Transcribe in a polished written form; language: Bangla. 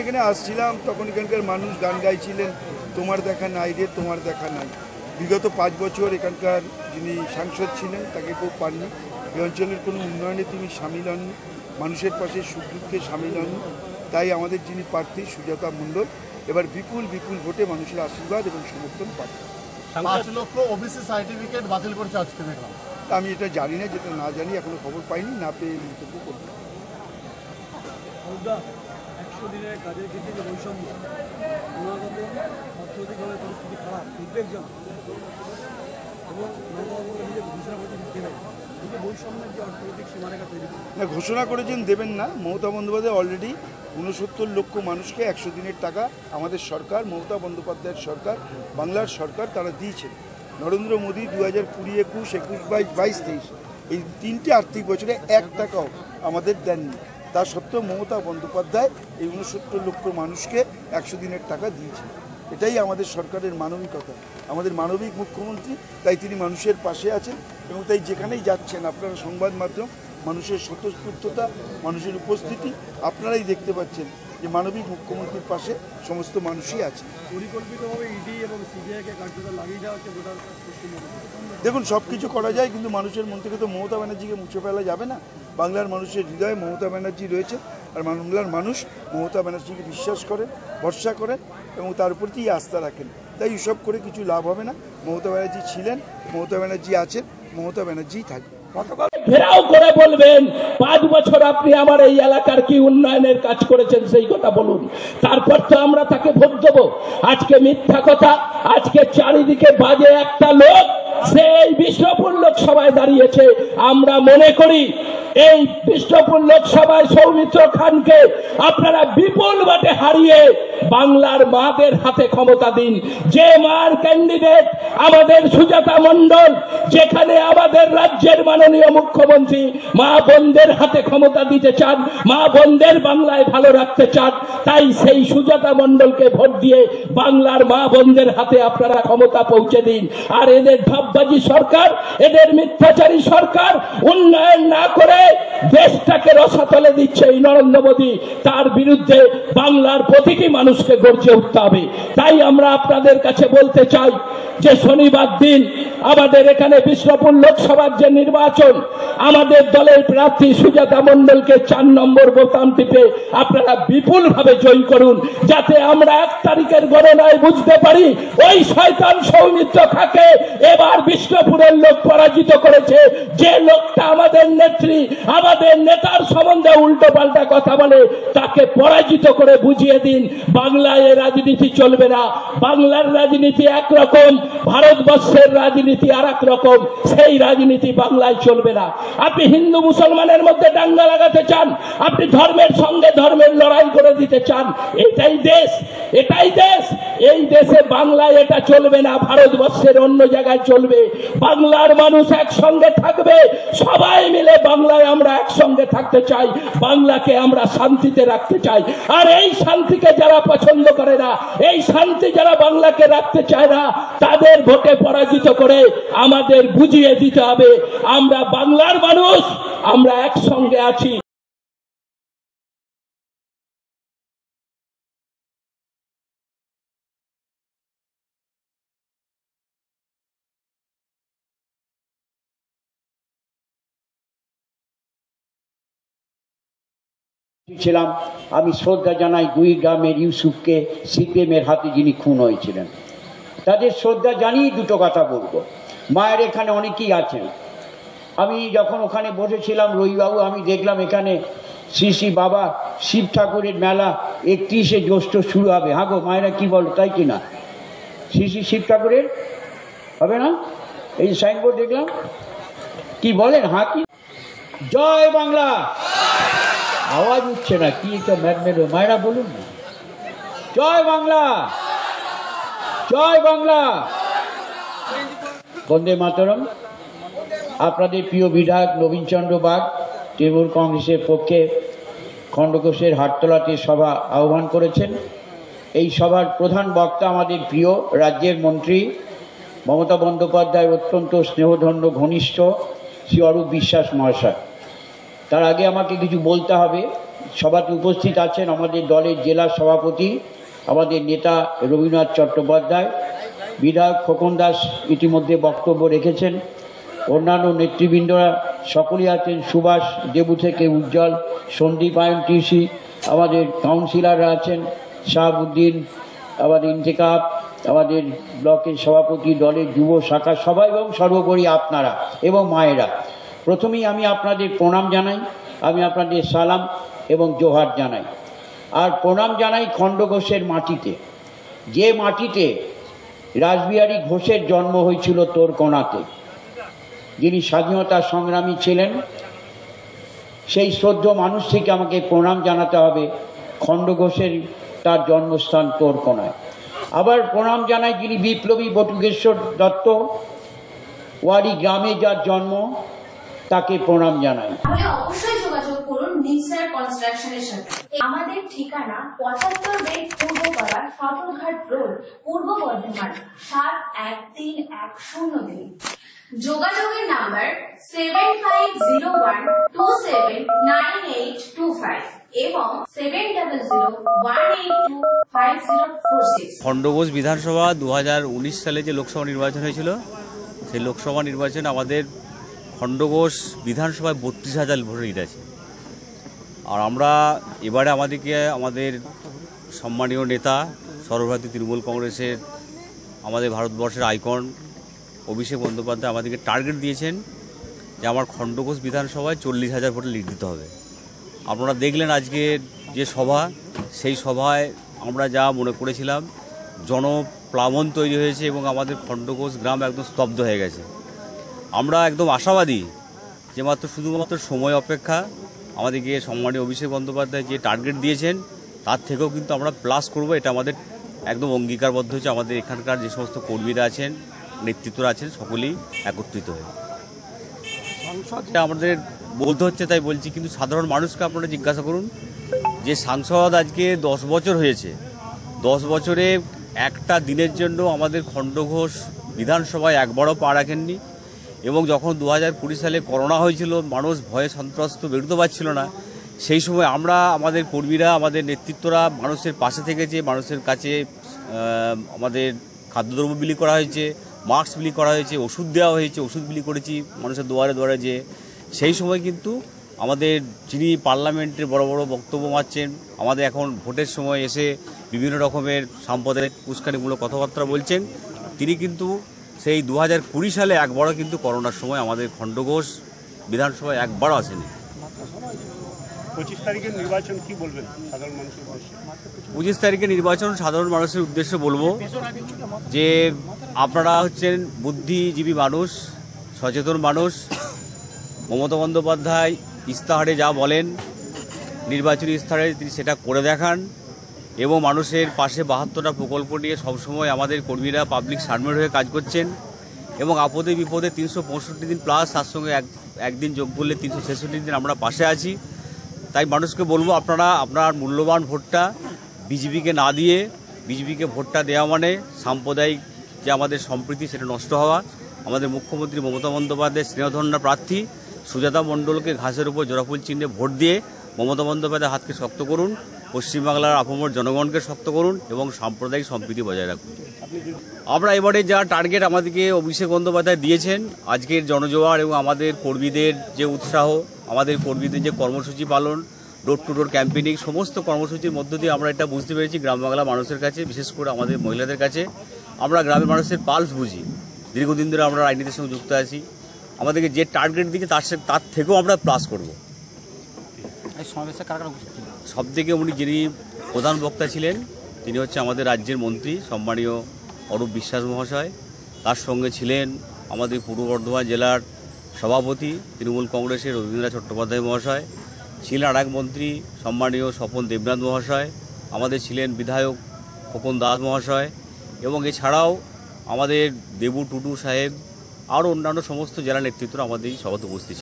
এখানে আসছিলাম তখন এখানকার মানুষ গান গাইছিলেন, তোমার দেখা নাই রে তোমার দেখা নাই। বিগত 5 বছর এখানকার যিনি সাংসদ ছিলেন তাকে কেউ পাননি। এই অঞ্চলের কোনো উন্নয়নে তিনি সামিল হননি, মানুষের পাশে সুখ দুঃখে সামিল হননি। তাই আমাদের যিনি প্রার্থী সুজাতা মণ্ডল এবার বিপুল বিপুল ভোটে মানুষের আশীর্বাদ এবং সমর্থন পাবে। 5 লক্ষ ওবিসি সার্টিফিকেট বাতিল করেছে আজকে দেখলাম। আমি এটা জানি না, যেটা না জানি এখনো খবর পাইনি, না পেয়ে মন্তব্য করব। 100 দিনের কাজের ক্ষেত্রে যে বৈষম্য, অর্থনৈতিকভাবে পরিস্থিতি খারাপ, উদ্বেগজনক, এবং নিজের ঘোষণা করেছেন দেবেন, কিন্তু বৈষম্যের যে অর্থনৈতিক সীমারেখা তৈরি না, ঘোষণা করেছেন দেবেন না। মমতা বন্দ্যোপাধ্যায় অলরেডি 69 লক্ষ মানুষকে 100 দিনের টাকা আমাদের সরকার, মমতা বন্দ্যোপাধ্যায়ের সরকার, বাংলার সরকার তারা দিয়েছেন। নরেন্দ্র মোদী 2020, 21, 22, 23 এই 3টে আর্থিক বছরে 1 টাকাও আমাদের দেননি। তা সত্ত্বেও মমতা বন্দ্যোপাধ্যায় এই 69 লক্ষ মানুষকে 100 দিনের টাকা দিয়েছেন। এটাই আমাদের সরকারের মানবিকতা, আমাদের মানবিক মুখ্যমন্ত্রী। তাই তিনি মানুষের পাশে আছেন এবং তাই যেখানেই যাচ্ছেন আপনারা সংবাদ মাধ্যম, মানুষের স্বতঃস্ফূর্ততা, মানুষের উপস্থিতি আপনারাই দেখতে পাচ্ছেন যে মানবিক মুখ্যমন্ত্রীর পাশে সমস্ত মানুষই আছে। পরিকল্পিতভাবে ইডি এবং সিবিআইকে কার্যকর লাগিয়ে দেওয়া হচ্ছে গোটা পশ্চিমবঙ্গে। দেখুন, সব কিছু করা যায়, কিন্তু মানুষের মন থেকে তো মমতা ব্যানার্জিকে মুছে ফেলা যাবে না। বাংলার মানুষের হৃদয়ে মমতা ব্যানার্জি রয়েছে, আর বাংলার মানুষ মমতা ব্যানার্জিকে বিশ্বাস করেন, ভরসা করেন এবং তার প্রতি আস্থা রাখেন। তাই এসব করে কিছু লাভ হবে না। মমতা ব্যানার্জি ছিলেন, মমতা ব্যানার্জি আছেন, মমতা ব্যানার্জিই থাকবে। ঘেরাও করে বলবেন 5 বছর আপনি আমার এই এলাকার কি উন্নয়নের কাজ করেছেন সেই কথা বলুন, তারপর তো আমরা তাকে ভোট দেবো। আজকে মিথ্যা কথা, আজকে চারিদিকে বাজে একটা লোক সেই বিষ্ণুপুর লোকসভায় দাঁড়িয়েছে। আমরা মনে করি এই বিষ্ণুপুর লোকসভায় সৌমিত্র খানকে আপনারা বিপুল ভোটে হারিয়ে বাংলার মাদের হাতে ক্ষমতা দিন। যে মার ক্যান্ডিডেট আমাদের সুজাতা মণ্ডল, যেখানে আমাদের রাজ্যের মাননীয় মুখ্যমন্ত্রী মা বোনদের হাতে ক্ষমতা দিতে চান, মা বোনদের বাংলায় ভালো রাখতে চান, তাই সেই সুজাতা মণ্ডলকে ভোট দিয়ে বাংলার মা বোনদের হাতে আপনারা ক্ষমতা পৌঁছে দিন। আর এদের ঢপবাজি সরকার, এদের মিথ্যাচারী সরকার উন্নয়ন না করে দেশটাকে রসাতলে দিচ্ছে এই নরেন্দ্র মোদী, তার বিরুদ্ধে বাংলার প্রতিটি মানুষকে গর্জে উঠতে হবে। তাই আমরা আপনাদের কাছে বলতে চাই যে শনিবার দিন আমাদের এখানে বিষ্ণুপুর লোকসভার যে নির্বাচন, আমাদের দলের প্রার্থী সুজাতা মণ্ডলকে 4 নম্বর বোতাম টিপে আপনারা বিপুল ভাবে জয়ী করুন, যাতে আমরা 1 তারিখের গণনায় বুঝতে পারি ওই শয়তান সৌমিত্র খাকে এবার বিষ্ণুপুরের লোক পরাজিত করেছে। যে লোকটা আমাদের নেত্রী, আমাদের নেতার সম্বন্ধে উল্টো পাল্টা কথা বলে, তাকে পরাজিত করে বুঝিয়ে দিন বাংলায় রাজনীতি চলবে না। বাংলার রাজনীতি একরকম, ভারতবর্ষের রাজনীতি আর এক রকম। সেই রাজনীতি বাংলায় চলবে না। আপনি হিন্দু মুসলমানের মধ্যে দাঙ্গা লাগাতে চান, আপনি ধর্মের সঙ্গে ধর্মের লড়াই করে দিতে চান, এটাই দেশ, এটাই দেশ। এই দেশে বাংলায় এটা চলবে না, ভারতবর্ষের অন্য জায়গায় চলবে। বাংলার মানুষ একসঙ্গে থাকবে, সবাই মিলে বাংলায় আমরা একসঙ্গে থাকতে চাই, বাংলাকে আমরা শান্তিতে রাখতে চাই। আর এই শান্তিকে যারা পছন্দ করে না, এই শান্তি যারা বাংলাকে রাখতে চায় না, তাদের ভোটে পরাজিত করে আমাদের বুঝিয়ে দিতে হবে আমরা বাংলার মানুষ, আমরা একসঙ্গে আছি। ছিলাম আমি শ্রদ্ধা জানাই 2 গ্রামের ইউসুফকে, সিপিএমের হাতে যিনি খুন হয়েছিলেন। তাদের শ্রদ্ধা জানিয়ে 2টো কথা বলবো। মায়ের এখানে অনেকেই আছেন। আমি যখন ওখানে বসেছিলাম রবিবাবু, আমি দেখলাম এখানে শ্রী শ্রী বাবা শিব ঠাকুরের মেলা 31শে জ্যৈষ্ঠ শুরু হবে। হ্যাঁ গো মায়েরা কি বলো, তাই কি না? শ্রী শ্রী শিব ঠাকুরের হবে না? এই সাইনবোর্ড দেখলাম, কি বলেন? হ্যাঁ কি? জয় বাংলা। আওয়াজ উঠছে না, কি একটা ম্যাডমেলো, মায়েরা বলুন না। জয় বাংলা, জয় বাংলা, বন্দে মাতরম। আপনাদের প্রিয় বিধায়ক নবীনচন্দ্র বাগ তৃণমূল কংগ্রেসের পক্ষে খণ্ডঘোষের হাটতলাতে সভা আহ্বান করেছেন। এই সভার প্রধান বক্তা আমাদের প্রিয় রাজ্যের মন্ত্রী মমতা বন্দ্যোপাধ্যায় অত্যন্ত স্নেহধন্য ঘনিষ্ঠ শ্রী অরূপ বিশ্বাস মহাশয়। তার আগে আমাকে কিছু বলতে হবে। সভাতে উপস্থিত আছেন আমাদের দলের জেলা সভাপতি আমাদের নেতা রবীন্দ্রনাথ চট্টোপাধ্যায়, বিধায়ক খোকন দাস ইতিমধ্যে বক্তব্য রেখেছেন, অন্যান্য নেতৃবৃন্দরা সকলেই আছেন, সুভাষ দেবু থেকে উজ্জ্বল, সন্দীপ আয়ন টিসি, আমাদের কাউন্সিলররা আছেন, শাহাবুদ্দিন, আমাদের ইন্তেকাব, আমাদের ব্লকের সভাপতি, দলের যুব শাখা সবাই এবং সর্বোপরি আপনারা এবং মায়েরা। প্রথমেই আমি আপনাদের প্রণাম জানাই, আমি আপনাদের সালাম এবং জোহার জানাই। আর প্রণাম জানাই খণ্ডঘোষের মাটিতে, যে মাটিতে রাসবিহারী ঘোষের জন্ম হয়েছিল তোরকোনাতে, যিনি স্বাধীনতা সংগ্রামী ছিলেন। সেই শ্রদ্ধেয় মানুষ থেকে আমাকে প্রণাম জানাতে হবে খণ্ডঘোষের তার জন্মস্থান তোরকোনায়। আবার প্রণাম জানাই যিনি বিপ্লবী বটুকেশ্বর দত্ত, ওয়ারি গ্রামে যার জন্ম, তাকে প্রণাম জানাই। তাহলে অবশ্যই যোগাযোগ করুন নিসার কনস্ট্রাকশনের সাথে। আমাদের ঠিকানা 75 বেড পূর্বপাড়া, সদরঘাট রোড, পূর্ব বর্ধমান 713103। যোগাযোগের নাম্বার 7501279825 এবং 7001825046। খণ্ডঘোষ বিধানসভা 2019 সালে যে লোকসভা নির্বাচন হয়েছিল, সেই লোকসভা নির্বাচনে আমাদের খণ্ডঘোষ বিধানসভায় 32,000 ভোটের লিড আছে। আর আমরা এবারে আমাদের সম্মানীয় নেতা, সর্বভারতীয় তৃণমূল কংগ্রেসের আমাদের ভারতবর্ষের আইকন অভিষেক বন্দ্যোপাধ্যায় আমাদেরকে টার্গেট দিয়েছেন যে আমার খণ্ডঘোষ বিধানসভায় 40,000 ভোটের লিড দিতে হবে। আপনারা দেখলেন আজকে যে সভা, সেই সভায় আমরা যা মনে করেছিলাম জনপ্লাবন তৈরি হয়েছে এবং আমাদের খণ্ডঘোষ গ্রাম একদম স্তব্ধ হয়ে গেছে। আমরা একদম আশাবাদী যে শুধুমাত্র সময় অপেক্ষা। আমাদেরকে সম্মানীয় অভিষেক বন্দ্যোপাধ্যায় যে টার্গেট দিয়েছেন তার থেকেও কিন্তু আমরা প্লাস করব, এটা আমাদের একদম অঙ্গীকারবদ্ধ হচ্ছে। আমাদের এখানকার যে সমস্ত কর্মীরা আছেন, নেতৃত্বরা আছেন, সকলেই একত্রিত হয়ে এটা আমাদের বলতে হচ্ছে, তাই বলছি। কিন্তু সাধারণ মানুষকে আপনারা জিজ্ঞাসা করুন যে সাংসদ আজকে 10 বছর হয়েছে, 10 বছরে একটা দিনের জন্য আমাদের খণ্ডঘোষ বিধানসভায় একবারও পা রাখেননি। এবং যখন 2020 সালে করোনা হয়েছিল, মানুষ ভয়ে সন্ত্রস্ত, বেরোতে পারছিল না, সেই সময় আমরা আমাদের কর্মীরা, আমাদের নেতৃত্বরা মানুষের পাশে থেকেছে। মানুষের কাছে আমাদের খাদ্যদ্রব্য বিলি করা হয়েছে, মাস্ক বিলি করা হয়েছে, ওষুধ দেওয়া হয়েছে, ওষুধ বিলি করেছি মানুষের দুয়ারে দুয়ারে। যে সেই সময় কিন্তু আমাদের যিনি পার্লামেন্টের বড় বড় বক্তব্য মারছেন, আমাদের এখন ভোটের সময় এসে বিভিন্ন রকমের সাম্প্রদায়িক উস্কানিমূলক কথাবার্তা বলছেন, তিনি কিন্তু সেই 2020 সালে একবারও কিন্তু করোনার সময় আমাদের খণ্ডঘোষ বিধানসভায় একবারও আসেনি। 25 তারিখের নির্বাচন কি বলবেন সাধারণ মানুষের উদ্দেশ্যে? 25 তারিখের নির্বাচন সাধারণ মানুষের উদ্দেশ্যে বলবো যে আপনারা হচ্ছেন বুদ্ধিজীবী মানুষ, সচেতন মানুষ। মমতা বন্দ্যোপাধ্যায় ইস্তাহারে যা বলেন, নির্বাচনী ইস্তাহারে তিনি সেটা করে দেখান এবং মানুষের পাশে 72টা প্রকল্প নিয়ে সবসময় আমাদের কর্মীরা পাবলিক সার্ভেন্ট হয়ে কাজ করছেন এবং আপদে বিপদে 365 দিন প্লাস তার সঙ্গে একদিন যোগ করলে 366 দিন আমরা পাশে আছি। তাই মানুষকে বলবো, আপনারা আপনার মূল্যবান ভোটটা বিজেপিকে না দিয়ে, বিজেপিকে ভোটটা দেওয়া মানে সাম্প্রদায়িক যে আমাদের সম্প্রীতি সেটা নষ্ট হওয়া। আমাদের মুখ্যমন্ত্রী মমতা বন্দ্যোপাধ্যায় স্নেহধন্যা প্রার্থী সুজাতা মণ্ডলকে ঘাসের উপর জোড়াফুল চিহ্নে ভোট দিয়ে মমতা বন্দ্যোপাধ্যায়ের হাতকে শক্ত করুন, পশ্চিমবাংলার আপামর জনগণকে শক্ত করুন এবং সাম্প্রদায়িক সম্প্রীতি বজায় রাখুন। আমরা এবারে যা টার্গেট আমাদেরকে অভিষেক বন্দ্যোপাধ্যায় দিয়েছেন, আজকের জনজোয়ার এবং আমাদের কর্মীদের যে উৎসাহ, আমাদের কর্মীদের যে কর্মসূচি পালন, ডোর টু ডোর ক্যাম্পেইনিং, সমস্ত কর্মসূচির মধ্য দিয়ে আমরা এটা বুঝতে পেরেছি গ্রাম বাংলা মানুষের কাছে, বিশেষ করে আমাদের মহিলাদের কাছে আমরা গ্রামের মানুষের পালস বুঝি। দীর্ঘদিন ধরে আমরা রাজনীতির সঙ্গে যুক্ত আছি। আমাদেরকে যে টার্গেট দিকে তার থেকেও আমরা প্লাস করব। সবথেকে উনি যিনি প্রধান বক্তা ছিলেন, তিনি হচ্ছে আমাদের রাজ্যের মন্ত্রী সম্মানীয় অরূপ বিশ্বাস মহাশয়। তার সঙ্গে ছিলেন আমাদের পূর্ব বর্ধমান জেলার সভাপতি তৃণমূল কংগ্রেসের রবীন্দ্রনাথ চট্টোপাধ্যায় মহাশয়, ছিলেন আর এক মন্ত্রী সম্মানীয় স্বপন দেবনাথ মহাশয়, আমাদের ছিলেন বিধায়ক খোকন দাস মহাশয় এবং এছাড়াও আমাদের দেবু টুডু সাহেব, আরও অন্যান্য সমস্ত জেলা নেতৃত্বরা আমাদের এই সভাতে উপস্থিত।